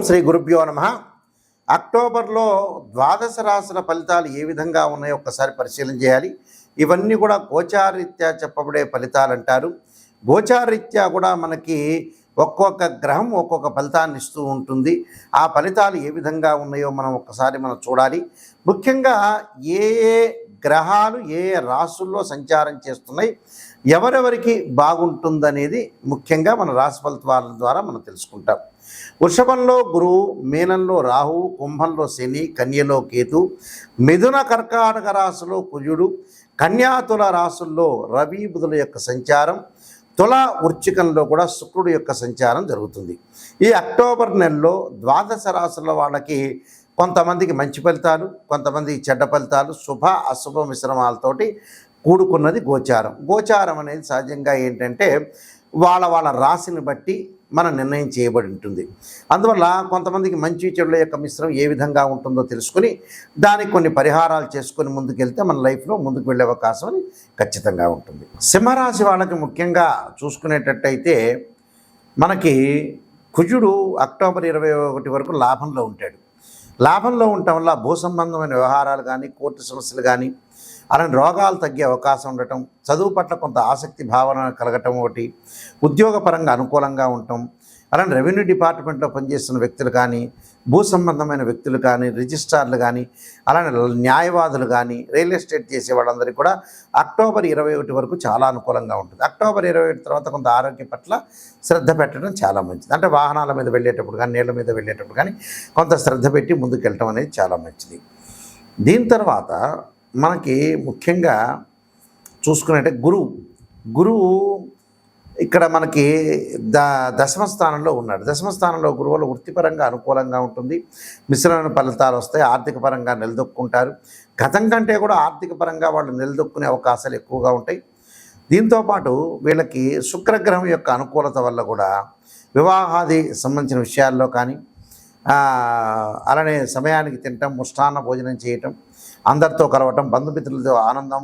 శ్రీ గురుభ్యో నమః. అక్టోబర్లో ద్వాదశ రాశుల ఫలితాలు ఏ విధంగా ఉన్నాయో ఒక్కసారి పరిశీలన చేయాలి. ఇవన్నీ కూడా గోచారరీత్యా చెప్పబడే ఫలితాలు అంటారు. గోచారరీత్యా కూడా మనకి ఒక్కొక్క గ్రహం ఒక్కొక్క ఫలితాన్ని ఇస్తూ ఉంటుంది. ఆ ఫలితాలు ఏ విధంగా ఉన్నాయో మనం చూడాలి. ముఖ్యంగా ఏ ఏ గ్రహాలు ఏ ఏ రాశుల్లో సంచారం చేస్తున్నాయి, ఎవరెవరికి బాగుంటుందనేది ముఖ్యంగా మన రాశి ఫలితాల ద్వారా మనం తెలుసుకుంటాం. వృషభంలో గురువు, మీనంలో రాహువు, కుంభంలో శని, కన్యలో కేతు, మిథున కర్కాటక రాశిలో కుజుడు, కన్యాతుల రాశుల్లో రవి బుధుల యొక్క సంచారం, తుల వృశ్చికంలో కూడా శుక్రుడు యొక్క సంచారం జరుగుతుంది. ఈ అక్టోబర్ నెలలో ద్వాదశ రాశుల వాళ్ళకి కొంతమందికి మంచి ఫలితాలు, కొంతమందికి చెడ్డ ఫలితాలు, శుభ అశుభ మిశ్రమాలతోటి కూడుకున్నది గోచారం. గోచారం అనేది సహజంగా ఏంటంటే వాళ్ళ రాశిని బట్టి మన నిర్ణయం చేయబడి ఉంటుంది. అందువల్ల కొంతమందికి మంచి చెడుల యొక్క మిశ్రమం ఏ విధంగా ఉంటుందో తెలుసుకుని దానికి కొన్ని పరిహారాలు చేసుకొని ముందుకెళ్తే మన లైఫ్లో ముందుకు వెళ్ళే అవకాశం అని ఖచ్చితంగా ఉంటుంది. సింహరాశి వాళ్ళకి ముఖ్యంగా చూసుకునేటట్టయితే మనకి కుజుడు అక్టోబర్ 21 వరకు లాభంలో ఉంటాడు. లాభంలో ఉండటం వల్ల భూ సంబంధమైన వ్యవహారాలు కానీ, కోర్టు సమస్యలు కానీ, అలాంటి రోగాలు తగ్గే అవకాశం ఉండటం, చదువు పట్ల కొంత ఆసక్తి భావన కలగటం, ఒకటి ఉద్యోగపరంగా అనుకూలంగా ఉండటం, అలాంటి రెవెన్యూ డిపార్ట్మెంట్లో పనిచేస్తున్న వ్యక్తులు కానీ, భూ సంబంధమైన వ్యక్తులు కానీ, రిజిస్ట్రార్లు కానీ, అలానే న్యాయవాదులు కానీ, రియల్ ఎస్టేట్ చేసే వాళ్ళందరికీ కూడా అక్టోబర్ 21 వరకు చాలా అనుకూలంగా ఉంటుంది. అక్టోబర్ 21 తర్వాత కొంత ఆరోగ్యం పట్ల శ్రద్ధ పెట్టడం చాలా మంచిది. అంటే వాహనాల మీద వెళ్ళేటప్పుడు కానీ, నీళ్ళ మీద వెళ్ళేటప్పుడు కానీ కొంత శ్రద్ధ పెట్టి ముందుకెళ్ళటం అనేది చాలా మంచిది. దీని తర్వాత మనకి ముఖ్యంగా చూసుకున్నట్టే గురువు ఇక్కడ మనకి దశమ స్థానంలో ఉన్నాడు. దశమ స్థానంలో గురువు వల్ల వృత్తిపరంగా అనుకూలంగా ఉంటుంది. మిశ్రమైన ఫలితాలు వస్తాయి. ఆర్థిక పరంగా నిలదొక్కుంటారు. గతం కంటే కూడా ఆర్థిక పరంగా వాళ్ళు నిలదొక్కునే అవకాశాలు ఎక్కువగా ఉంటాయి. దీంతోపాటు వీళ్ళకి శుక్రగ్రహం యొక్క అనుకూలత వల్ల కూడా వివాహాది సంబంధించిన విషయాల్లో కానీ, అలానే సమయానికి తినటం, ముష్టాన్న భోజనం చేయటం, అందరితో కలవటం, బంధుమిత్రులతో ఆనందం,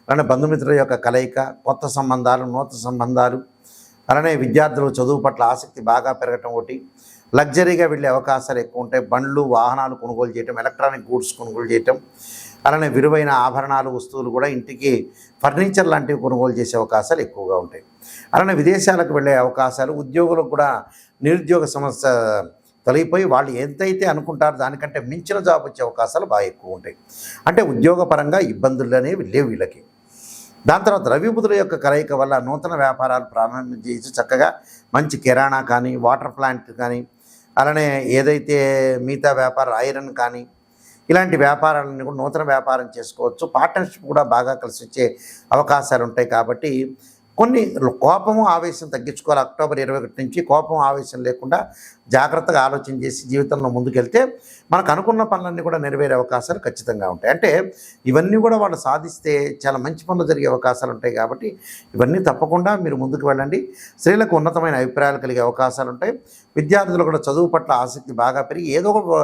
అలానే బంధుమిత్రుల యొక్క కలయిక, కొత్త సంబంధాలు, నూతన సంబంధాలు, అలానే విద్యార్థులు చదువు పట్ల ఆసక్తి బాగా పెరగటం, ఒకటి లగ్జరీగా వెళ్ళే అవకాశాలు ఎక్కువ ఉంటాయి. బండ్లు, వాహనాలు కొనుగోలు చేయటం, ఎలక్ట్రానిక్ గూడ్స్ కొనుగోలు చేయటం, అలానే విలువైన ఆభరణాలు, వస్తువులు కూడా ఇంటికి ఫర్నిచర్ లాంటివి కొనుగోలు చేసే అవకాశాలు ఎక్కువగా ఉంటాయి. అలానే విదేశాలకు వెళ్ళే అవకాశాలు, ఉద్యోగులకు కూడా నిరుద్యోగ సమస్య తొలగిపోయి వాళ్ళు ఎంతైతే అనుకుంటారో దానికంటే మించిన జాబ్ వచ్చే అవకాశాలు బాగా ఎక్కువ ఉంటాయి. అంటే ఉద్యోగపరంగా ఇబ్బందులు అనేవి లేవు వీళ్ళకి. దాని తర్వాత రవి బుధుల యొక్క కలయిక వల్ల నూతన వ్యాపారాలు ప్రారంభం చేయొచ్చు. చక్కగా మంచి కిరాణా కానీ, వాటర్ ప్లాంట్ కానీ, అలానే ఏదైతే మిగతా వ్యాపారం ఐరన్ కానీ, ఇలాంటి వ్యాపారాలన్నీ కూడా నూతన వ్యాపారం చేసుకోవచ్చు. పార్ట్నర్షిప్ కూడా బాగా కలిసి వచ్చే అవకాశాలు ఉంటాయి. కాబట్టి కొన్ని కోపము ఆవేశం తగ్గించుకోవాలి. అక్టోబర్ 21 నుంచి కోపం ఆవేశం లేకుండా జాగ్రత్తగా ఆలోచన చేసి జీవితంలో ముందుకెళ్తే మనకు అనుకున్న పనులన్నీ కూడా నెరవేరే అవకాశాలు ఖచ్చితంగా ఉంటాయి. అంటే ఇవన్నీ కూడా వాళ్ళు సాధిస్తే చాలా మంచి పనులు జరిగే అవకాశాలు ఉంటాయి. కాబట్టి ఇవన్నీ తప్పకుండా మీరు ముందుకు వెళ్ళండి. స్త్రీలకు ఉన్నతమైన అభిప్రాయాలు కలిగే అవకాశాలు ఉంటాయి. విద్యార్థులు కూడా చదువు పట్ల ఆసక్తి బాగా పెరిగి ఏదో ఒక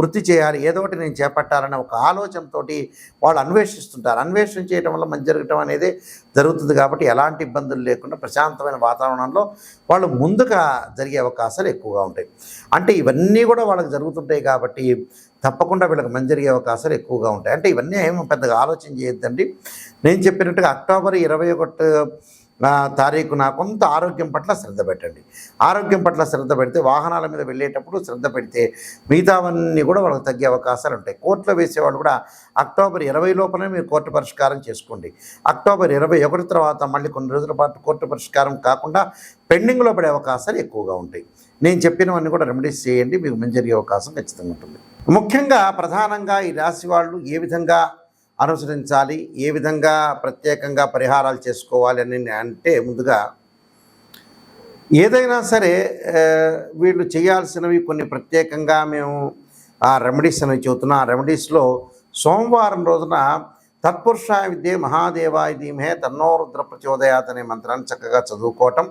వృత్తి చేయాలి, ఏదో ఒకటి నేను చేపట్టాలనే ఒక ఆలోచనతోటి వాళ్ళు అన్వేషిస్తుంటారు. అన్వేషణ చేయడం వల్ల మంచి జరగటం అనేది జరుగుతుంది. కాబట్టి ఎలాంటి ఇబ్బందులు లేకుండా ప్రశాంతమైన వాతావరణంలో వాళ్ళు ముందుగా జరిగే అవకాశాలు ఎక్కువగా ఉంటాయి. అంటే ఇవన్నీ కూడా వాళ్ళకి జరుగుతుంటాయి. కాబట్టి తప్పకుండా వీళ్ళకి మంచి జరిగే అవకాశాలు ఎక్కువగా ఉంటాయి. అంటే ఇవన్నీ ఏమో పెద్దగా ఆలోచన చేయొద్దండి. నేను చెప్పినట్టుగా అక్టోబర్ 21 తారీఖున కొంత ఆరోగ్యం పట్ల శ్రద్ధ పెట్టండి. ఆరోగ్యం పట్ల శ్రద్ధ పెడితే, వాహనాల మీద వెళ్ళేటప్పుడు శ్రద్ధ పెడితే మిగతావన్నీ కూడా వాళ్ళకి తగ్గే అవకాశాలు ఉంటాయి. కోర్టులో వేసేవాళ్ళు కూడా అక్టోబర్ 20 లోపలే మీరు కోర్టు పరిష్కారం చేసుకోండి. అక్టోబర్ 21 తర్వాత మళ్ళీ కొన్ని రోజుల పాటు కోర్టు పరిష్కారం కాకుండా పెండింగ్లో పడే అవకాశాలు ఎక్కువగా ఉంటాయి. నేను చెప్పినవన్నీ కూడా రెమెడీస్ చేయండి, మీకు మంచి జరిగే అవకాశం ఖచ్చితంగా ఉంటుంది. ముఖ్యంగా ప్రధానంగా ఈ రాశి వాళ్ళు ఏ విధంగా అనుసరించాలి, ఏ విధంగా ప్రత్యేకంగా పరిహారాలు చేసుకోవాలి అని అంటే, ముందుగా ఏదైనా సరే వీళ్ళు చేయాల్సినవి కొన్ని ప్రత్యేకంగా మేము రెమెడీస్ అనేవి చెబుతున్నాం. ఆ రెమెడీస్లో సోమవారం రోజున తత్పురుషాయ విద్యే మహాదేవాయ ధీమహే తన్నో రుద్ర ప్రచోదయాత్ అనే మంత్రాన్ని చక్కగా చదువుకోవటం,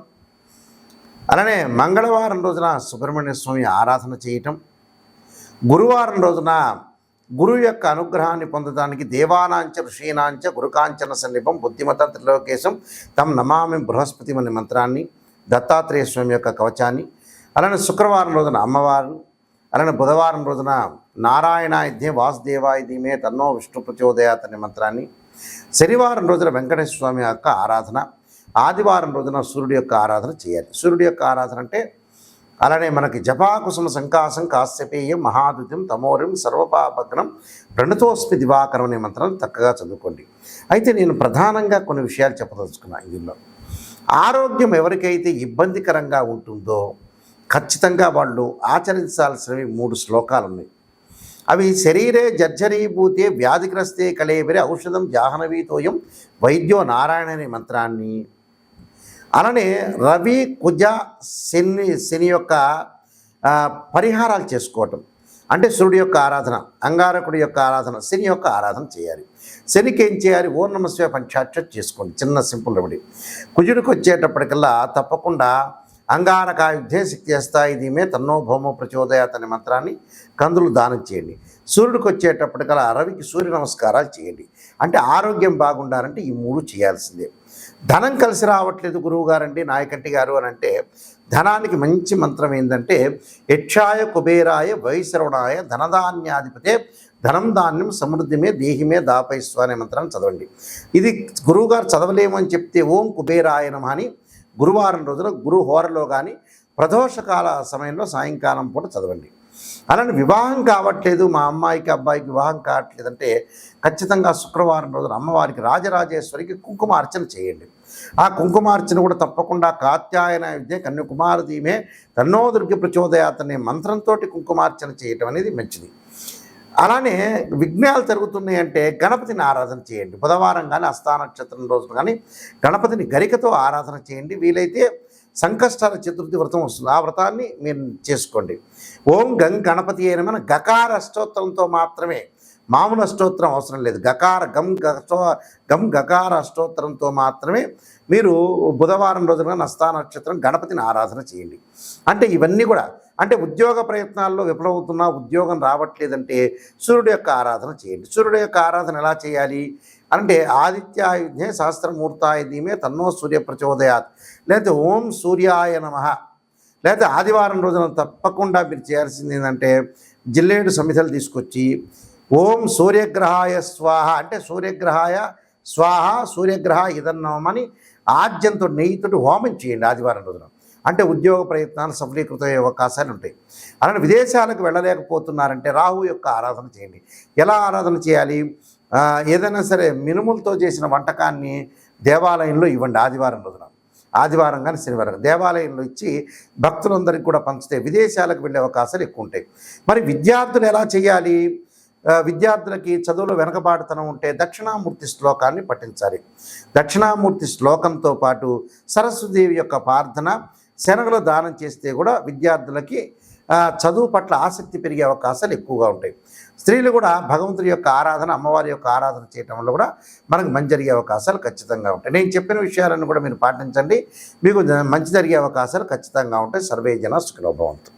అలానే మంగళవారం రోజున సుబ్రహ్మణ్య స్వామి ఆరాధన చేయటం, గురువారం రోజున గురువు యొక్క అనుగ్రహాన్ని పొందడానికి దేవానాంచ ఋషీనాంచ గురుకాంచన సన్నిపం బుద్ధిమత త్రిలోకేశం తం నమామి బృహస్పతి అనే మంత్రాన్ని, దత్తాత్రేయ స్వామి యొక్క కవచాన్ని, అలానే శుక్రవారం రోజున అమ్మవారు, అలానే బుధవారం రోజున నారాయణాయుధ్యే వాసుదేవాయ ధీమే తన్నో విష్ణు ప్రచోదయాత్ అనే మంత్రాన్ని, శనివారం రోజున వెంకటేశ్వర స్వామి యొక్క ఆరాధన, ఆదివారం రోజున సూర్యుడి యొక్క ఆరాధన చేయాలి. సూర్యుడి యొక్క ఆరాధన అంటే అలానే మనకి జపాకుసుమ సంకాసం కాశ్యపేయం మహాదుత్యం తమోరిం సర్వపాపగ్నం ప్రణతోస్మి దివాకరం అనే మంత్రాన్ని చక్కగా చదువుకోండి. అయితే నేను ప్రధానంగా కొన్ని విషయాలు చెప్పదలుచుకున్నాను. ఇందులో ఆరోగ్యం ఎవరికైతే ఇబ్బందికరంగా ఉంటుందో ఖచ్చితంగా వాళ్ళు ఆచరించాల్సినవి 3 శ్లోకాలు ఉన్నాయి. అవి శరీరే జర్జరీభూతే వ్యాధిగ్రస్తే కళేబరి ఔషధం జాహ్నవీతోయం వైద్యో నారాయణ అనే మంత్రాన్ని, అలానే రవి కుజ శని యొక్క పరిహారాలు చేసుకోవటం అంటే సూర్యుడి యొక్క ఆరాధన, అంగారకుడి యొక్క ఆరాధన, శని యొక్క ఆరాధన చేయాలి. శనికి ఏం చేయాలి? ఓం నమః శివాయ పంచాక్షరి చేసుకోండి, చిన్న సింపుల్ రెమెడీ. కుజుడికి వచ్చేటప్పటికల్లా తప్పకుండా అంగారకాయుద్ధే శక్తిస్తాయి ధీమే తన్నో భౌమో ప్రచోదయాత్ అనే మంత్రాన్ని కందులు దానం చేయండి. సూర్యుడికి వచ్చేటప్పటికల్లా రవికి సూర్య నమస్కారాలు చేయండి. అంటే ఆరోగ్యం బాగుండాలంటే ఈ 3 చేయాల్సిందే. ధనం కలిసి రావట్లేదు గురువు గారండి, నాయకంటి గారు అని అంటే ధనానికి మంచి మంత్రం ఏంటంటే యక్షాయ కుబేరాయ వైశ్రవణాయ ధనధాన్యాధిపతే ధనం ధాన్యం సమృద్ధిమే దేహిమే దాపైస్వ అనే మంత్రాన్ని చదవండి. ఇది గురువుగారు చదవలేము అని చెప్తే ఓం కుబేరాయ నమః అని గురువారం రోజున గురు హోరలో కానీ ప్రదోషకాల సమయంలో సాయంకాలం పూట చదవండి. అలానే వివాహం కావట్లేదు, మా అమ్మాయికి అబ్బాయికి వివాహం కావట్లేదంటే ఖచ్చితంగా శుక్రవారం రోజున అమ్మవారికి రాజరాజేశ్వరికి కుంకుమార్చన చేయండి. ఆ కుంకుమార్చన కూడా తప్పకుండా కాత్యాయన విద్య కన్యాకుమార ధీమే తన్నో దుర్గ ప్రచోదయాత్ అనే మంత్రంతో కుంకుమార్చన చేయటం అనేది మంచిది. అలానే విఘ్నాలు జరుగుతున్నాయి అంటే గణపతిని ఆరాధన చేయండి. బుధవారం కానీ హస్తా నక్షత్రం రోజున కానీ గణపతిని గరికతో ఆరాధన చేయండి. వీలైతే సంకష్టాల చతుర్థి వ్రతం వస్తుంది, ఆ వ్రతాన్ని మీరు చేసుకోండి. ఓం గం గణపతి అయిన మన గకార అష్టోత్తరంతో మాత్రమే, మామూలు అష్టోత్తరం అవసరం లేదు. గం గకార అష్టోత్తరంతో మాత్రమే మీరు బుధవారం రోజున హస్తా నక్షత్రం గణపతిని ఆరాధన చేయండి. అంటే ఇవన్నీ కూడా అంటే ఉద్యోగ ప్రయత్నాల్లో విఫలమవుతున్నా, ఉద్యోగం రావట్లేదంటే సూర్యుడి యొక్క ఆరాధన చేయండి. సూర్యుడి యొక్క ఆరాధన ఎలా చేయాలి అంటే ఆదిత్యాయుధ్యే సహస్రమూర్తాయ ధీమే తన్నో సూర్య ప్రచోదయాత్, లేకపోతే ఓం సూర్యాయ నమః, లేకపోతే ఆదివారం రోజున తప్పకుండా మీరు చేయాల్సింది ఏంటంటే జిల్లేడు సమిధలు తీసుకొచ్చి ఓం సూర్యగ్రహాయ స్వాహ అంటే సూర్యగ్రహాయ స్వాహ సూర్యగ్రహ ఇదన్నమని ఆజ్యంతో నెయ్యితో హోమం చేయండి ఆదివారం రోజున. అంటే ఉద్యోగ ప్రయత్నాలు సఫలీకృతమయ్యే అవకాశాలు ఉంటాయి. అలానే విదేశాలకు వెళ్ళలేకపోతున్నారంటే రాహు యొక్క ఆరాధన చేయండి. ఎలా ఆరాధన చేయాలి? ఏదైనా సరే మినుములతో చేసిన వంటకాన్ని దేవాలయంలో ఇవ్వండి ఆదివారం రోజున. ఆదివారం కానీ శనివారం దేవాలయంలో ఇచ్చి భక్తులందరికీ కూడా పంచితే విదేశాలకు వెళ్ళే అవకాశాలు ఎక్కువ ఉంటాయి. మరి విద్యార్థులు ఎలా చేయాలి? విద్యార్థులకి చదువులో వెనకబాటుతనం ఉంటే దక్షిణామూర్తి శ్లోకాన్ని పఠించాలి. దక్షిణామూర్తి శ్లోకంతో పాటు సరస్వతీదేవి యొక్క ప్రార్థన, శనగలు దానం చేస్తే కూడా విద్యార్థులకి చదువు పట్ల ఆసక్తి పెరిగే అవకాశాలు ఎక్కువగా ఉంటాయి. స్త్రీలు కూడా భగవంతుడి యొక్క ఆరాధన, అమ్మవారి యొక్క ఆరాధన చేయటం వల్ల కూడా మనకు మంచి జరిగే అవకాశాలు ఖచ్చితంగా ఉంటాయి. నేను చెప్పిన విషయాలను కూడా మీరు పాటించండి, మీకు మంచి జరిగే అవకాశాలు ఖచ్చితంగా ఉంటాయి. సర్వే జన సుఖినో భవంతు.